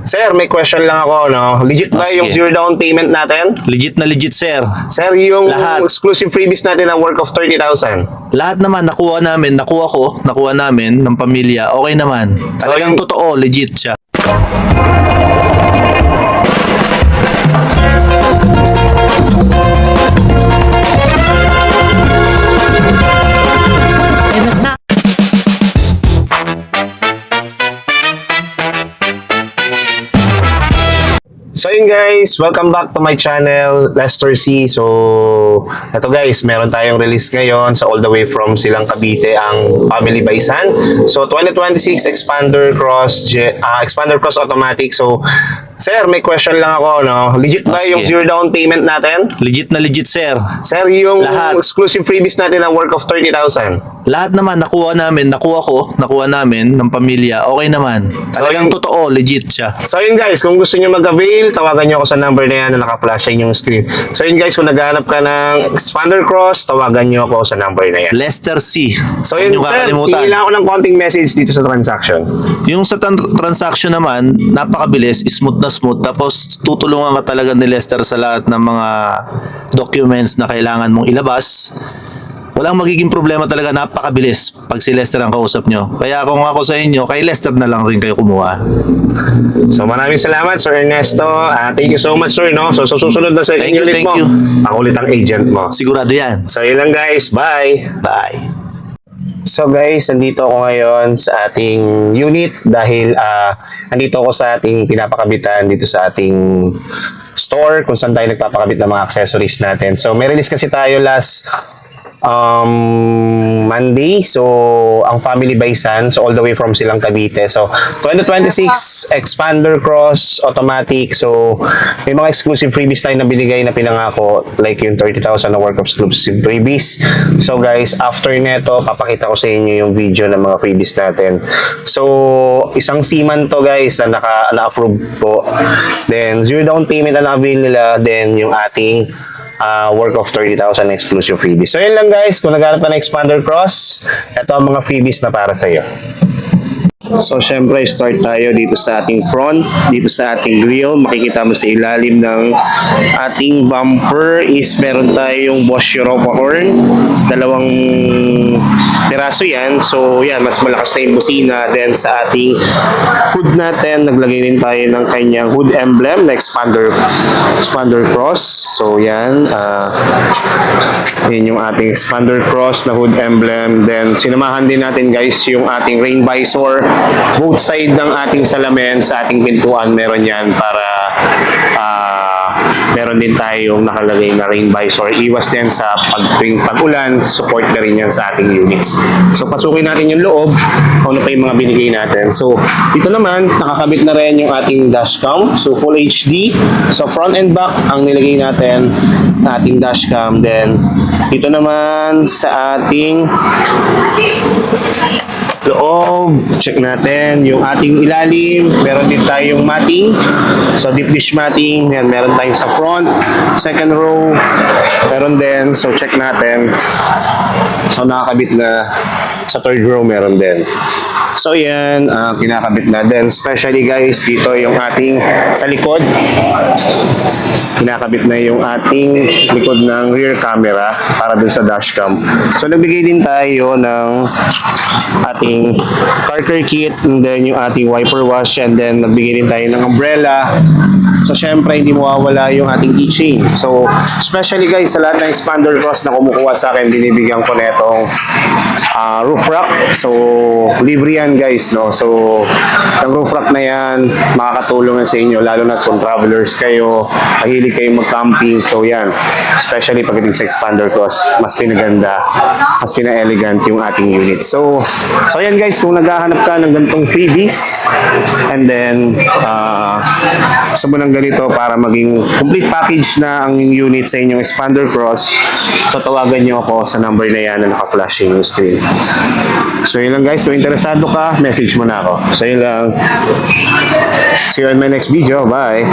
Sir, may question lang ako, no? Legit ba yung sige. zero down payment natin? Legit na legit, sir. Sir, yung Lahat. exclusive freebies natin na worth of 30,000. Lahat naman nakuha namin ng pamilya. Okay naman. Talagang yung- totoo, legit siya. So yun guys, welcome back to my channel, Lester C. So, ito guys, meron tayong release ngayon sa all the way from Silang Cavite ang Family by San. So, 2026 Expander Cross Automatic. So, sir, may question lang ako, no? Legit ba yung Sige. zero down payment natin? Legit na legit, sir. Sir, yung Lahat. exclusive freebies natin na worth of 30,000. Lahat naman nakuha namin ng pamilya. Okay naman. Talagang yung- totoo, legit siya. So yun guys, kung gusto nyo mag-avail, tawagan nyo ako sa number na yan na naka-flash sa inyong screen. So yun guys, kung naghahanap ka ng Expander Cross, tawagan nyo ako sa number na yan. Lester C. So Huwag yun niyo sir, kakalimutan. hihila ako ng konting message dito sa transaction. Yung sa transaction naman, napakabilis, smooth na smooth. Tapos tutulungan ka talaga ni Lester sa lahat ng mga documents na kailangan mong ilabas. Walang magiging problema talaga, napakabilis pag si Lester ang kausap nyo. Kaya kung ako sa inyo, kay Lester na lang rin kayo kumuha. So maraming salamat Sir Ernesto. Thank you so much sir, no? So susunod na sa Thank you, unit thank mo, you. pakulit ang agent mo. Sigurado yan. So yun lang guys, bye! Bye. So guys, nandito ako ngayon sa ating unit dahil nandito ako sa ating pinapakabitan dito sa ating store kung saan tayo nagpapakabit ng mga accessories natin. So may release kasi tayo last Monday. So ang Family by San, so all the way from Silang Cavite. So 2026 Expander Cross Automatic. So may mga exclusive freebies tayo na binigay na pinangako, like yung 30,000 na worth of exclusive freebies. So guys, after neto, papakita ko sa inyo yung video ng mga freebies natin. So isang seaman to guys na na-approve po. Then zero down payment na na-avail nila. Then yung ating worth of 30,000 exclusive freebies. So yun lang guys, kung naghanap ka ng Expander Cross, ito ang mga freebies na para sa iyo. So syempre, start tayo dito sa ating front, dito sa ating grill. Makikita mo sa ilalim ng ating bumper is meron tayong Bosch Europa horn. Dalawang piraso yan. So yan, mas malakas na yung busina. Then sa ating hood natin, naglagay din tayo ng kanyang hood emblem na Expander Cross. So yan, yun yung ating Expander Cross na hood emblem. Then sinamahan din natin guys yung ating rain visor. Both side ng ating salamin sa ating pintuan meron yan para meron din tayong nakalagay na rain visor. Iwas din sa pag-ulan, support na rin yan sa ating units. So pasukin natin yung loob, ano pa yung mga binigay natin. So dito naman, nakakabit na rin yung ating dashcam. So full HD. So front and back ang nilagay natin na ating dashcam. Then dito naman sa ating loob, check natin yung ating ilalim. Meron din tayong matting. So deep dish matting, yan, meron tayong sa front, second row, meron din. So check natin. So nakakabit na sa third row, meron din. So yan, kinakabit na din. Especially guys, dito yung ating sa likod. Kinakabit na yung ating likod ng rear camera para dun sa dashcam. So nagbigay din tayo ng ating car care kit, and then yung ating wiper wash, and then nagbigay din tayo ng umbrella. So syempre hindi mawawala yung ating keychain. So especially guys, sa lahat ng Expander Cross na kumukuha sa akin, binibigyan ko netong roof rack. So libre yan guys, no? So ang roof rack na yan, makakatulong yan sa inyo, lalo na kung travelers kayo, mahilig kayo mag-camping. So yan, especially pagdating sa Expander Cross, mas pinaganda, mas pina-elegant yung ating unit. So yan guys, kung naghahanap ka ng ganitong freebies, and then gusto mo ng ganito para maging complete package na ang unit sa inyong Expander Cross, so tawagan nyo ako sa number na yan na naka-flash yung screen. So yun lang guys, kung interesado ka, message mo na ako. So yun lang. See you in my next video. Bye!